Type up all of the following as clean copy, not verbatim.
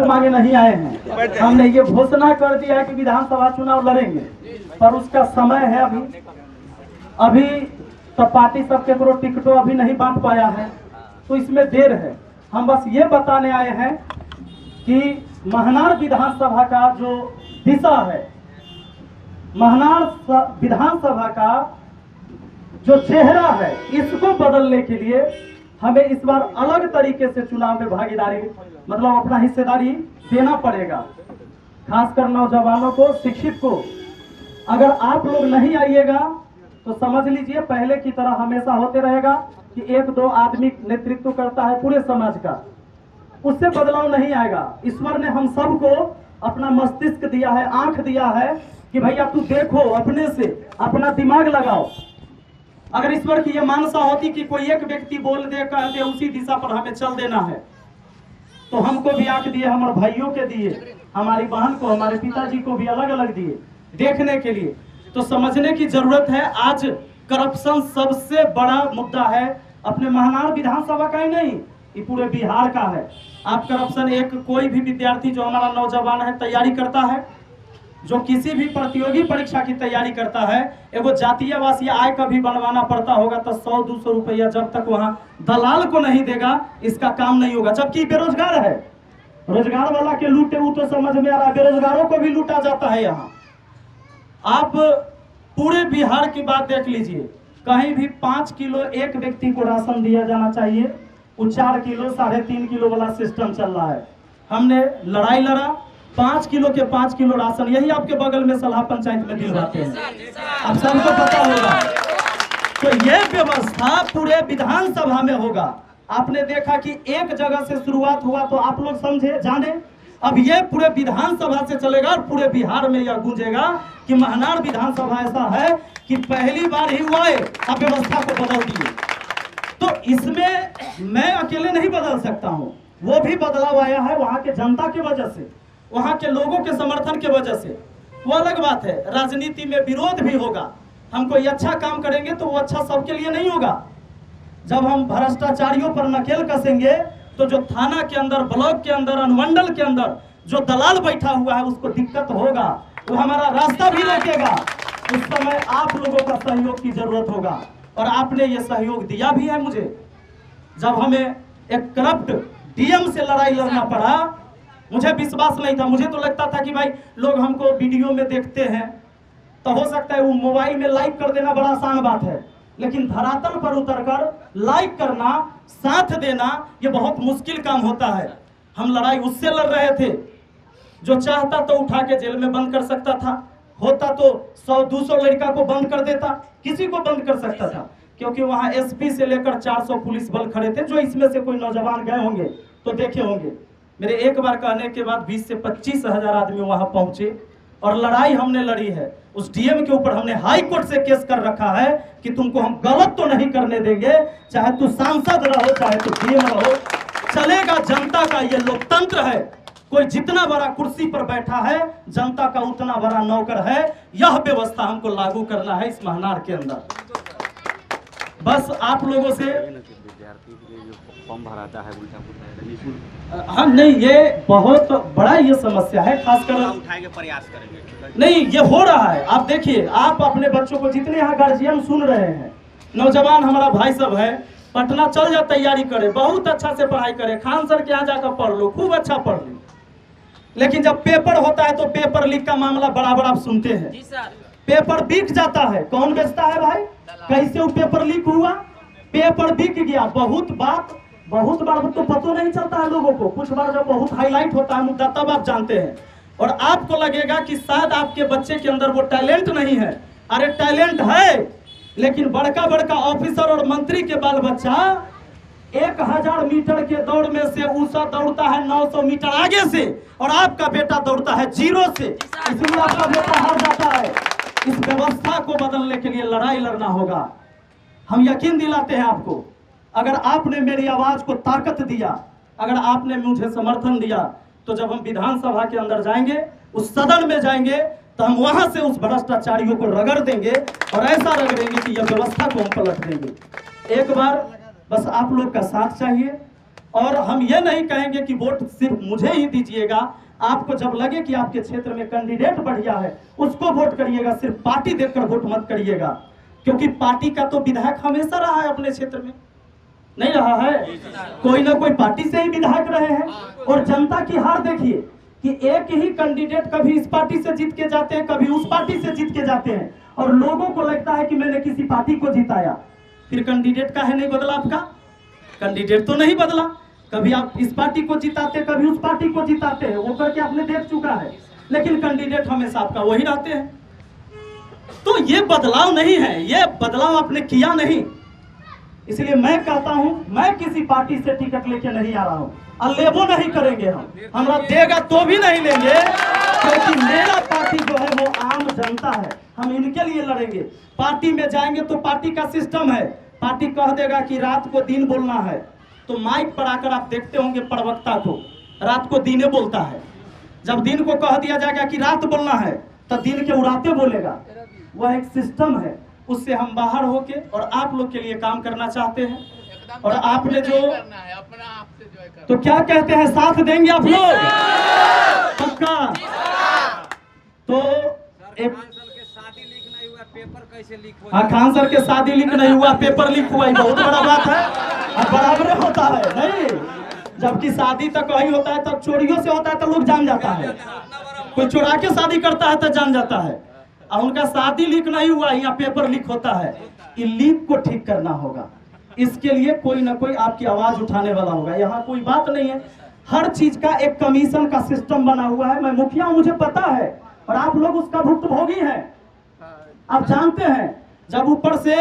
मांगे नहीं आए हैं। हमने ये घोषणा कर दिया है कि विधानसभा चुनाव लड़ेंगे, पर उसका समय है अभी तो पार्टी सब के टिकटों अभी नहीं बांट पाया है, तो इसमें देर है। हम बस ये बताने आए हैं कि महनार विधानसभा का जो दिशा है, महनार विधानसभा का जो चेहरा है, इसको बदलने के लिए हमें इस बार अलग तरीके से चुनाव में भागीदारी मतलब अपना हिस्सेदारी देना पड़ेगा, खासकर नौजवानों को, शिक्षित को। अगर आप लोग नहीं आइएगा तो समझ लीजिए पहले की तरह हमेशा होते रहेगा कि एक दो आदमी नेतृत्व करता है पूरे समाज का, उससे बदलाव नहीं आएगा। ईश्वर ने हम सबको अपना मस्तिष्क दिया है, आंख दिया है कि भैया तू देखो, अपने से अपना दिमाग लगाओ। अगर ईश्वर की यह मानसा होती कि कोई एक व्यक्ति बोल दे, कह दे, उसी दिशा पर हमें चल देना है, तो हमको भी आंख दिए, हमारे भाइयों के दिए, हमारी बहन को, हमारे पिताजी को भी अलग अलग दिए देखने के लिए। तो समझने की जरूरत है, आज करप्शन सबसे बड़ा मुद्दा है, अपने महनार विधानसभा का ही नहीं, ये पूरे बिहार का है। आप करप्शन, एक कोई भी विद्यार्थी जो हमारा नौजवान है तैयारी करता है, जो किसी भी प्रतियोगी परीक्षा की तैयारी करता है, एगो जातीय वासी आय का भी बनवाना पड़ता होगा तो 100-200 रुपया जब तक वहां दलाल को नहीं देगा इसका काम नहीं होगा। जबकि बेरोजगार है, रोजगार वाला के लूटे वो तो समझ में आ रहा है, बेरोजगारों को भी लूटा जाता है। यहाँ आप पूरे बिहार की बात देख लीजिए, कहीं भी 5 किलो एक व्यक्ति को राशन दिया जाना चाहिए, वो 4 किलो 3.5 किलो वाला सिस्टम चल रहा है। हमने लड़ाई लड़ा, 5 किलो के 5 किलो राशन, यही आपके बगल में सलाह पंचायत में दिलवाते हैं, अब सबको पता होगा। तो यह व्यवस्था पूरे विधानसभा में होगा। आपने देखा कि एक जगह से शुरुआत हुआ तो आप लोग समझे, जाने, अब यह पूरे विधानसभा से चलेगा और पूरे बिहार में यह गूंजेगा कि महनार विधानसभा ऐसा है कि पहली बार ही हुआ है आप व्यवस्था को बदल दिए। तो इसमें मैं अकेले नहीं बदल सकता हूं, वो भी बदलाव आया है वहां के जनता की वजह से, वहां के लोगों के समर्थन की वजह से। वो अलग बात है, राजनीति में विरोध भी होगा, हम कोई अच्छा काम करेंगे तो वो अच्छा सबके लिए नहीं होगा। जब हम भ्रष्टाचारियों पर नकेल कसेंगे तो जो थाना के अंदर, ब्लॉक के अंदर, अनुमंडल के अंदर जो दलाल बैठा हुआ है उसको दिक्कत होगा, वो हमारा रास्ता भी रोकेगा। उस समय आप लोगों का सहयोग की जरूरत होगा और आपने ये सहयोग दिया भी है मुझे। जब हमें एक करप्ट डीएम से लड़ाई लड़ना पड़ा, मुझे विश्वास नहीं था, मुझे तो लगता था कि भाई लोग हमको वीडियो में देखते हैं तो हो सकता है वो मोबाइल में लाइक कर देना बड़ा आसान बात है, लेकिन धरातल पर उतरकर लाइक करना, साथ देना, ये बहुत मुश्किल काम होता है। हम लड़ाई उससे लड़ रहे थे जो चाहता तो उठा के जेल में बंद कर सकता था, होता तो 100-200 लड़का को बंद कर देता, किसी को बंद कर सकता था, क्योंकि वहां एसपी से लेकर 400 पुलिस बल खड़े थे। जो इसमें से कोई नौजवान गए होंगे तो देखे होंगे, मेरे एक बार कहने के बाद 20 से 25 हजार आदमी वहां पहुंचे और लड़ाई हमने लड़ी है। उस डीएम के ऊपर हमने हाई कोर्ट से केस कर रखा है कि तुमको हम गलत तो नहीं करने देंगे, चाहे तू सांसद रहो चाहे तू डीएम रहो, चलेगा। जनता का ये लोकतंत्र है, कोई जितना बड़ा कुर्सी पर बैठा है जनता का उतना बड़ा नौकर है। यह व्यवस्था हमको लागू करना है इस महनार के अंदर। बस आप लोगों से फॉर्म भराता है हाँ, नहीं ये बहुत बड़ा ये समस्या है, खासकर उठाए के प्रयास करेंगे। नहीं ये हो रहा है। आप देखिए, आप अपने बच्चों को, जितने यहाँ गार्जियन सुन रहे हैं, नौजवान हमारा भाई सब है, पटना चल जा, तैयारी करे, बहुत अच्छा से पढ़ाई करे, खान सर के यहाँ जाकर पढ़ लो, खूब अच्छा पढ़ लो। लेकिन जब पेपर होता है तो पेपर लीक का मामला बराबर आप सुनते हैं, पेपर बिक जाता है, कौन बेचता है भाई, कैसे वो पेपर लीक हुआ, पेपर बिक गया। बहुत बार तो पता नहीं चलता है लोगों को, कुछ बार जब बहुत हाईलाइट होता है मुद्दा तब आप जानते हैं, और आपको लगेगा कि शायद आपके बच्चे के अंदर वो टैलेंट नहीं है। अरे टैलेंट है, लेकिन बड़का बड़का ऑफिसर और मंत्री के बाल बच्चा 1000 मीटर के दौड़ में से ऊषा दौड़ता है 900 मीटर आगे से, और आपका बेटा दौड़ता है 0 से, इसलिए आपका बेटा हार जाता है। इस व्यवस्था को बदलने के लिए लड़ाई लड़ना होगा। हम यकीन दिलाते हैं आपको, अगर आपने मेरी आवाज को ताकत दिया, अगर आपने मुझे समर्थन दिया, तो जब हम विधानसभा के अंदर जाएंगे, उस सदन में जाएंगे, तो हम वहां से उस भ्रष्टाचारियों को रगड़ देंगे और ऐसा रगड़ेंगे कि यह व्यवस्था को हम पलट देंगे। एक बार बस आप लोग का साथ चाहिए और हम ये नहीं कहेंगे कि वोट सिर्फ मुझे ही दीजिएगा। आपको जब लगे कि आपके क्षेत्र में कैंडिडेट बढ़िया है उसको वोट करिएगा, सिर्फ पार्टी देखकर वोट मत करिएगा, क्योंकि पार्टी का तो विधायक हमेशा रहा है अपने क्षेत्र में, नहीं रहा है? कोई ना कोई पार्टी से ही विधायक रहे हैं। और जनता की हार देखिए कि एक ही कैंडिडेट कभी इस पार्टी से जीत के जाते हैं, कभी उस पार्टी से जीत के जाते हैं, और लोगों को लगता है कि मैंने किसी पार्टी को जिताया। फिर कैंडिडेट का है नहीं बदला, आपका कैंडिडेट तो नहीं बदला। कभी आप इस पार्टी को जिताते, कभी उस पार्टी को जिताते हैं, वो करके आपने देख चुका है, लेकिन कैंडिडेट हमेशा आपका वही रहते हैं। तो ये बदलाव नहीं है, ये बदलाव आपने किया नहीं। इसलिए मैं कहता हूं, मैं किसी पार्टी से टिकट लेके नहीं आ रहा हूं, अलेबो नहीं करेंगे हम, हमरा देगा तो भी नहीं लेंगे, क्योंकि मेरा पार्टी जो है वो आम जनता है, हम इनके लिए लड़ेंगे। पार्टी में जाएंगे तो पार्टी का सिस्टम है, पार्टी कह देगा कि रात को दिन बोलना है, तो माइक पर आकर आप देखते होंगे प्रवक्ता को रात को दिने बोलता है। जब दिन को कह दिया जाएगा कि रात बोलना है तो दिन के उड़ाते बोलेगा। वह एक सिस्टम है, उससे हम बाहर होके और आप लोग के लिए काम करना चाहते हैं। और आपने जो तो क्या कहते हैं, साथ देंगे आप लोग पक्का? तो एक पेपर कैसे लीक हो? हाँ, खान सर के शादी लीक नहीं हुआ, पेपर लीक हुआ, बहुत बड़ा बात है। अब बराबर होता है नहीं, जबकि शादी तक वही होता है, तब चोरियों से होता है तो लोग जान जाता है, कोई चुरा के शादी करता है तो जान जाता है। और उनका शादी लीक नहीं हुआ, यहाँ पेपर लीक होता है। ये लीक को ठीक करना होगा, इसके लिए कोई ना कोई आपकी आवाज उठाने वाला होगा। यहाँ कोई बात नहीं है, हर चीज का एक कमीशन का सिस्टम बना हुआ है। मैं मुखिया हूं, मुझे पता है, और आप लोग उसका भुक्तभोगी हैं। आप जानते हैं, जब ऊपर से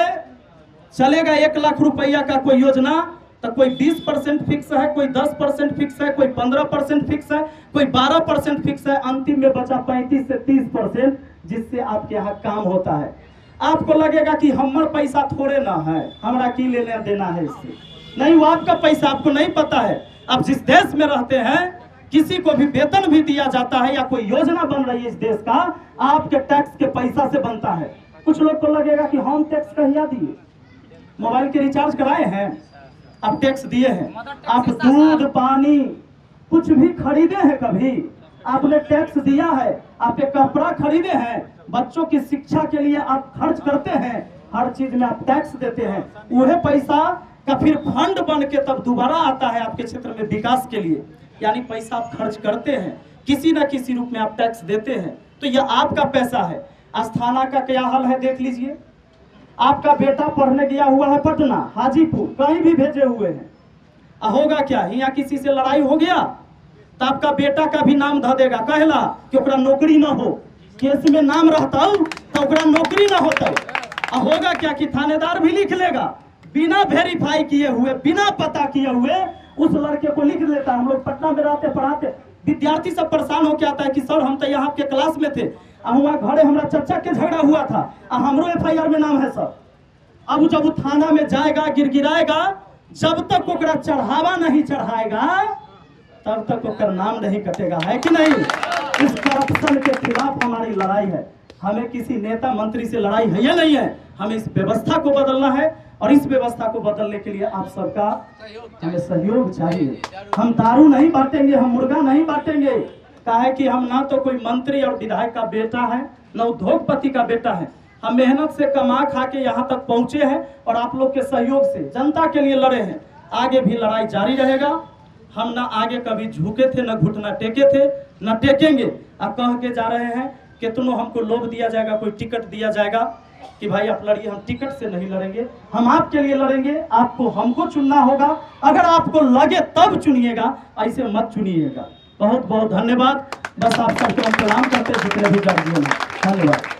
चलेगा 1 लाख रुपया का कोई योजना, तो कोई 20% फिक्स है, कोई 10% फिक्स है, कोई 15% फिक्स है, कोई 12% फिक्स है, अंतिम में बचा 35 से 30%, जिससे आपके यहाँ काम होता है। आपको लगेगा कि हमारा पैसा थोड़े ना है, हमारा की लेना देना है इससे, नहीं, वो आपका पैसा, आपको नहीं पता है। अब जिस देश में रहते हैं, किसी को भी वेतन भी दिया जाता है या कोई योजना बन रही है इस देश का, आपके टैक्स के पैसा से बनता है। कुछ लोग को लगेगा कि हम टैक्स कहिया दिए, मोबाइल के रिचार्ज कराए हैं, आप टैक्स दिए हैं, आप दूध पानी कुछ भी खरीदे हैं कभी, आपने टैक्स दिया है, आप एक कपड़ा खरीदे हैं, बच्चों की शिक्षा के लिए आप खर्च करते हैं, हर चीज में आप टैक्स देते हैं। वह पैसा का फिर फंड बन के तब दोबारा आता है आपके क्षेत्र में विकास के लिए, यानी पैसा आप खर्च करते हैं, किसी न किसी रूप में आप टैक्स देते हैं, तो यह आपका पैसा है। अस्थाना का क्या हाल है देख लीजिए, आपका बेटा पढ़ने गया हुआ है पटना, हाजीपुर, कहीं भी भेजे हुए हैं, होगा क्या, यहाँ किसी से लड़ाई हो गया तो आपका बेटा का भी नाम ध देगा, कहला कि ओकरा नौकरी न हो, केस में नाम रहता तो ओकरा नौकरी न होता। होगा क्या कि थानेदार भी लिख लेगा, बिना वेरीफाई किए हुए, बिना पता किए हुए उस लड़के को लिख लेता। हम लोग पटना में रहते पढ़ाते, विद्यार्थी सब परेशान होके आता है कि सर हम तो यहाँ आपके क्लास में थे, वहाँ घरे हमारा चचा के झगड़ा हुआ था, हमरो FIR में नाम है सर। अब जब वो थाना में जाएगा, गिड़गिड़ाएगा, जब तक ओकरा चढ़ावा नहीं चढ़ाएगा तब तक ओकर नाम नहीं कटेगा, है कि नहीं? इस करप्शन के खिलाफ हमारी लड़ाई है। हमें किसी नेता मंत्री से लड़ाई है या नहीं है, हमें इस व्यवस्था को बदलना है, और इस व्यवस्था को बदलने के लिए आप सबका हमें सहयोग चाहिए। हम दारू नहीं बांटेंगे, हम मुर्गा नहीं बांटेंगे, काहे कि हम ना तो कोई मंत्री और विधायक का बेटा है, ना उद्योगपति का बेटा है। हम मेहनत से कमा खा के यहाँ तक पहुँचे हैं, और आप लोग के सहयोग से जनता के लिए लड़े हैं। आगे भी लड़ाई जारी रहेगा। हम ना आगे कभी झुके थे, न घुटना टेके थे, न टेकेंगे। अब कह के जा रहे हैं कितनों हमको लोभ दिया जाएगा, कोई टिकट दिया जाएगा कि भाई आप लड़िए, हम टिकट से नहीं लड़ेंगे, हम आपके लिए लड़ेंगे। आपको हमको चुनना होगा, अगर आपको लगे तब चुनिएगा, ऐसे मत चुनिएगा। बहुत बहुत धन्यवाद। बस आप सबको हम प्रणाम करते हैं, जितने भी जज हैं, धन्यवाद।